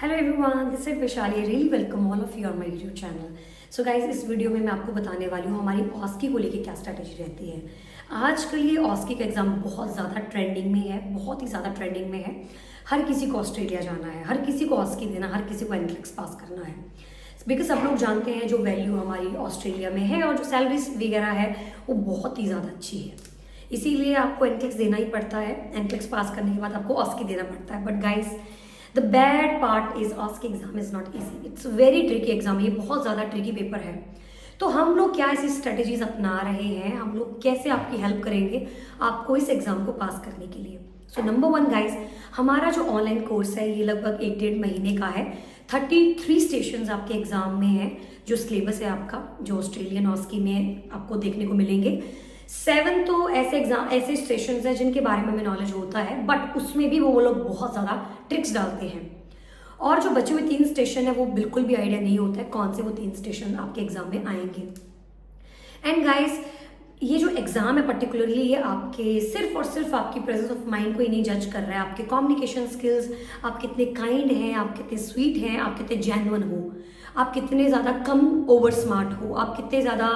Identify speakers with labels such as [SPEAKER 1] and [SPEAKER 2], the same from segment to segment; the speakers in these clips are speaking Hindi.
[SPEAKER 1] Hello everyone, this is Vaishali. Really welcome all of you on my YouTube channel. So guys, इस वीडियो में मैं आपको बताने वाली हूँ हमारी ऑस्की को लेके क्या स्ट्रैटेजी रहती है। आजकल ये ऑस्की का एग्जाम बहुत ज़्यादा ट्रेंडिंग में है, बहुत ही ज़्यादा ट्रेंडिंग में है। हर किसी को ऑस्ट्रेलिया जाना है, हर किसी को ऑस्की देना, हर किसी को एंट्रिक्स पास करना है। बिकॉज सब लोग जानते हैं जो वैल्यू हमारी ऑस्ट्रेलिया में है और जो सैलरीज वगैरह है वो बहुत ही ज़्यादा अच्छी है। इसीलिए आपको एंट्रिक्स देना ही पड़ता है। एंट्रिक्स पास करने के बाद आपको ऑस्की देना पड़ता है। But guys, the bad part is ऑस्की exam is not easy. It's very tricky exam. ये बहुत ज़्यादा ट्रिकी पेपर है। तो हम लोग क्या ऐसी स्ट्रेटेजीज अपना रहे हैं, हम लोग कैसे आपकी हेल्प करेंगे आपको इस एग्जाम को पास करने के लिए। सो नंबर वन गाइज, हमारा जो ऑनलाइन कोर्स है ये लगभग 1-1.5 महीने का है। 33 स्टेशन आपके एग्जाम में है। जो सिलेबस है आपका, जो ऑस्ट्रेलियन ऑस्की में आपको देखने को मिलेंगे। 7 तो ऐसे स्टेशन हैं जिनके बारे में हमें नॉलेज होता है, बट उसमें भी वो लोग बहुत ज़्यादा ट्रिक्स डालते हैं। और जो बचे हुए 3 स्टेशन है वो बिल्कुल भी आइडिया नहीं होता है कौन से वो 3 स्टेशन आपके एग्जाम में आएंगे। एंड गाइस, ये जो एग्जाम है पर्टिकुलरली ये आपके सिर्फ और सिर्फ आपकी प्रेजेंस ऑफ माइंड को ही नहीं जज कर रहा है। आपके कम्युनिकेशन स्किल्स, आप कितने काइंड हैं, आप कितने स्वीट हैं, आप कितने जेन्युइन हो, आप कितने ज़्यादा कम ओवर स्मार्ट हो, आप कितने ज़्यादा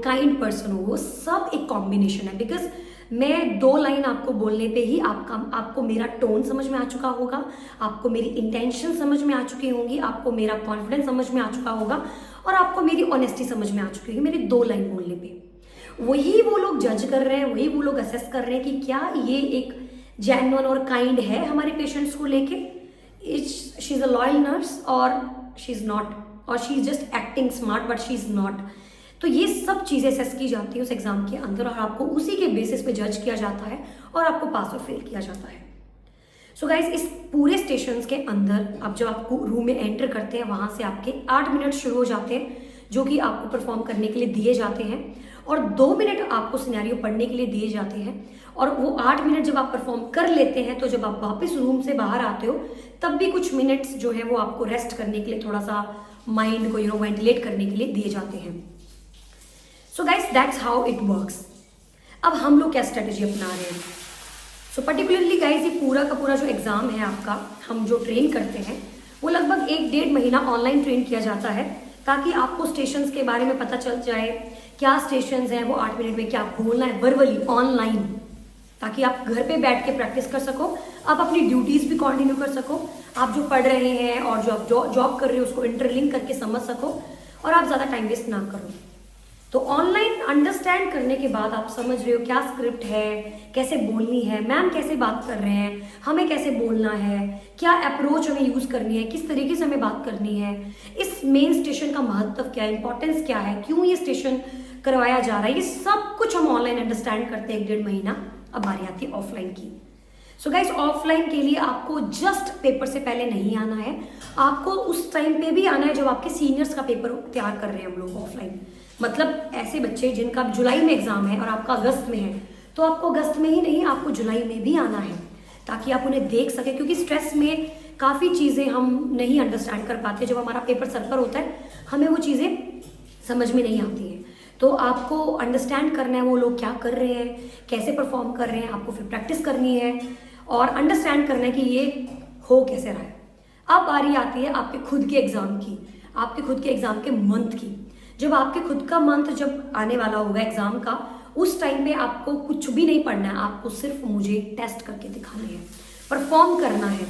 [SPEAKER 1] काइंड पर्सन हो, वो सब एक कॉम्बिनेशन है। बिकॉज मैं 2 लाइन आपको बोलने पे ही आपको मेरा टोन समझ में आ चुका होगा, आपको मेरी इंटेंशन समझ में आ चुकी होंगी, आपको मेरा कॉन्फिडेंस समझ में आ चुका होगा और आपको मेरी ऑनेस्टी समझ में आ चुकी होगी मेरी 2 लाइन बोलने पे। वही वो लोग जज कर रहे हैं, वही वो लोग असेस कर रहे हैं कि क्या ये एक जेन्युइन और काइंड है हमारे पेशेंट्स को लेके, she is a loyal nurse और शी इज नॉट, और she is just acting smart but she is not. तो ये सब चीज़ें असेस की जाती है उस एग्जाम के अंदर और आपको उसी के बेसिस पे जज किया जाता है और आपको पास और फेल किया जाता है। सो गाइज, इस पूरे स्टेशंस के अंदर अब जब आप रूम में एंटर करते हैं वहां से आपके 8 मिनट शुरू हो जाते हैं जो कि आपको परफॉर्म करने के लिए दिए जाते हैं और 2 मिनट आपको सिनेरियो पढ़ने के लिए दिए जाते हैं। और वो 8 मिनट जब आप परफॉर्म कर लेते हैं तो जब आप वापस रूम से बाहर आते हो तब भी कुछ मिनट्स जो है वो आपको रेस्ट करने के लिए, थोड़ा सा माइंड को वेंटिलेट करने के लिए दिए जाते हैं। So guys, that's how it works. अब हम लोग क्या स्ट्रेटेजी अपना रहे हैं। सो पर्टिकुलरली गाइस, ये पूरा का पूरा जो एग्जाम है आपका, हम जो ट्रेन करते हैं वो लगभग 1-1.5 महीना ऑनलाइन ट्रेन किया जाता है ताकि आपको स्टेशंस के बारे में पता चल जाए, क्या स्टेशंस हैं, वो 8 मिनट में क्या बोलना है वर्बली ऑनलाइन, ताकि आप घर पे बैठ के प्रैक्टिस कर सको, आप अपनी ड्यूटीज भी कंटिन्यू कर सको, आप जो पढ़ रहे हैं और जो आप जॉब कर रहे हो उसको इंटरलिंक करके समझ सको और आप ज़्यादा टाइम वेस्ट ना करो। तो ऑनलाइन अंडरस्टैंड करने के बाद आप समझ रहे हो क्या स्क्रिप्ट है, कैसे बोलनी है, मैम कैसे बात कर रहे हैं, हमें कैसे बोलना है, क्या अप्रोच हमें यूज़ करनी है, किस तरीके से हमें बात करनी है, इस मेन स्टेशन का महत्व क्या है, इंपॉर्टेंस क्या है, क्यों ये स्टेशन करवाया जा रहा है, ये सब कुछ हम ऑनलाइन अंडरस्टैंड करते हैं 1-1.5 महीना। अब बारी आती है ऑफलाइन की। सो गाइस, ऑफलाइन के लिए आपको जस्ट पेपर से पहले नहीं आना है, आपको उस टाइम पे भी आना है जब आपके सीनियर्स का पेपर तैयार कर रहे हैं हम लोग ऑफलाइन। मतलब ऐसे बच्चे जिनका जुलाई में एग्जाम है और आपका अगस्त में है, तो आपको अगस्त में ही नहीं, आपको जुलाई में भी आना है ताकि आप उन्हें देख सके। क्योंकि स्ट्रेस में काफ़ी चीज़ें हम नहीं अंडरस्टैंड कर पाते। जब हमारा पेपर सर पर होता है हमें वो चीज़ें समझ में नहीं आती हैं। तो आपको अंडरस्टैंड करना है वो लोग क्या कर रहे हैं, कैसे परफॉर्म कर रहे हैं, आपको फिर प्रैक्टिस करनी है और अंडरस्टैंड करना है कि ये हो कैसे रहा है। अब बारी आती है आपके खुद के एग्जाम की, आपके खुद के एग्जाम के मंथ की। जब आपके खुद का मंथ जब आने वाला होगा एग्जाम का, उस टाइम पे आपको कुछ भी नहीं पढ़ना है, आपको सिर्फ मुझे टेस्ट करके दिखाने हैं, परफॉर्म करना है,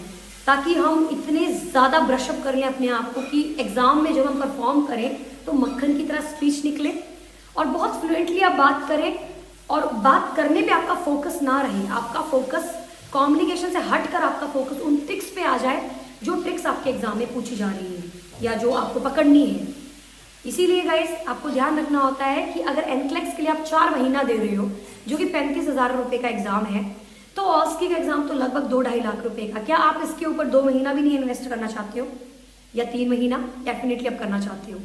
[SPEAKER 1] ताकि हम इतने ज़्यादा ब्रशअप कर लें अपने आप को कि एग्जाम में जब हम परफॉर्म करें तो मक्खन की तरह स्पीच निकले और बहुत फ्लुएंटली आप बात करें और बात करने पे आपका फोकस ना रहे, आपका फोकस कम्युनिकेशन से हटकर आपका फोकस उन ट्रिक्स पे आ जाए जो ट्रिक्स आपके एग्जाम में पूछी जा रही है या जो आपको पकड़नी है। इसीलिए गाइस, आपको ध्यान रखना होता है कि अगर एनक्लेक्स के लिए आप 4 महीना दे रहे हो जो कि 35,000 रुपये का एग्जाम है, तो ऑस्की का एग्जाम तो लगभग 2-2.5 लाख रुपए का। क्या आप इसके ऊपर 2 महीना भी नहीं इन्वेस्ट करना चाहते हो या 3 महीना? डेफिनेटली आप करना चाहते हो।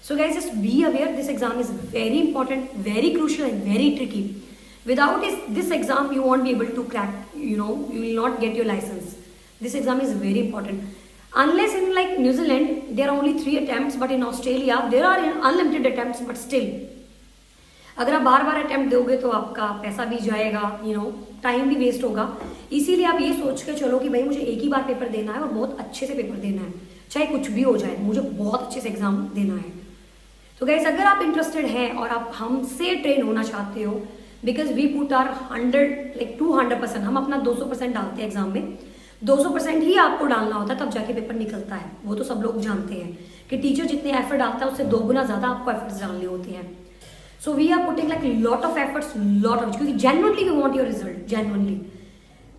[SPEAKER 1] So guys, just be aware, this exam is very important, very crucial and very tricky. Without this exam, you won't be able to crack, you will not get your license. This exam is very important. Unless in like New Zealand, there are only 3 attempts, but in Australia, there are unlimited attempts, but still. अगर आप बार बार अटेम्प्ट दोगे तो आपका पैसा भी जाएगा, टाइम भी वेस्ट होगा। इसीलिए आप ये सोच के चलो कि भाई मुझे एक ही बार पेपर देना है और बहुत अच्छे से पेपर देना है, चाहे कुछ भी हो जाए, मुझे बहुत अच्छे से एग्जाम देना है। तो गाइस, अगर आप इंटरेस्टेड हैं और आप हमसे ट्रेन होना चाहते हो, बिकॉज वी पुट आर 200%, हम अपना 200% डालते हैं एग्जाम में। 200% ही आपको डालना होता है, तब जाके पेपर निकलता है। वो तो सब लोग जानते हैं कि टीचर जितने एफर्ट डालता है उससे 2 गुना ज्यादा आपको एफर्ट्स डालने होते हैं। So we are putting like lot of efforts, क्योंकि genuinely we want your result, genuinely.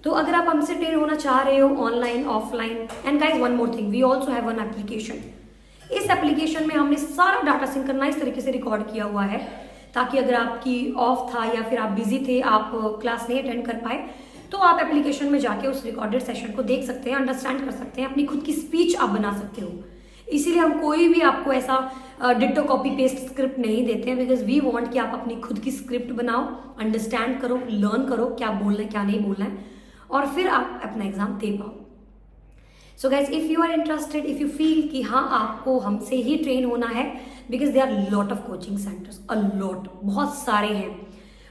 [SPEAKER 1] तो अगर आप हमसे ट्रेन होना चाह रहे हो online offline, and guys one more thing, we also have one application. इस एप्लीकेशन में हमने सारा डाटा सिंक्रोनाइज तरीके से रिकॉर्ड किया हुआ है, ताकि अगर आपकी ऑफ था या फिर आप बिजी थे, आप क्लास नहीं अटेंड कर पाए, तो आप एप्लीकेशन में जाके उस रिकॉर्डेड सेशन को देख सकते हैं, अंडरस्टैंड कर सकते हैं, अपनी खुद की स्पीच आप बना सकते हो। इसीलिए हम कोई भी आपको ऐसा डिट्टो कॉपी पेस्ट स्क्रिप्ट नहीं देते हैं, बिकॉज वी वांट कि आप अपनी खुद की स्क्रिप्ट बनाओ, अंडरस्टैंड करो, लर्न करो क्या बोलना है क्या नहीं बोलना है, और फिर आप अपना एग्जाम दे पाओ। So guys, if you are interested, if you feel कि हाँ आपको हमसे ही ट्रेन होना है, because they are lot of coaching centres, a lot, बहुत सारे हैं,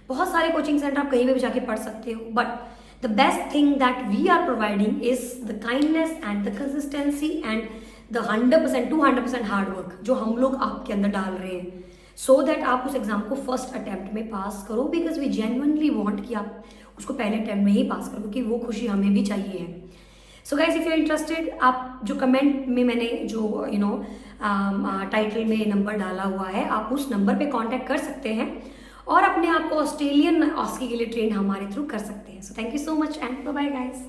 [SPEAKER 1] बहुत सारे कोचिंग सेंटर, आप कहीं भी जाके पढ़ सकते हो। But the best thing that we are providing is the kindness and the consistency and the 100%, 200% hard work जो हम लोग आपके अंदर डाल रहे हैं, सो दैट आप उस एग्जाम को फर्स्ट अटेम्प्ट में पास करो, बिकॉज वी जेन्युइनली वांट कि आप उसको पहले अटेम्प्ट में ही पास करो, क्योंकि वो खुशी हमें भी चाहिए है। So guys, if you are interested, आप जो कमेंट में मैंने जो टाइटल में नंबर डाला हुआ है, आप उस नंबर पे कांटेक्ट कर सकते हैं और अपने आप को ऑस्ट्रेलियन ऑस्की के लिए ट्रेन हमारे थ्रू कर सकते हैं। So thank you so much and bye bye guys.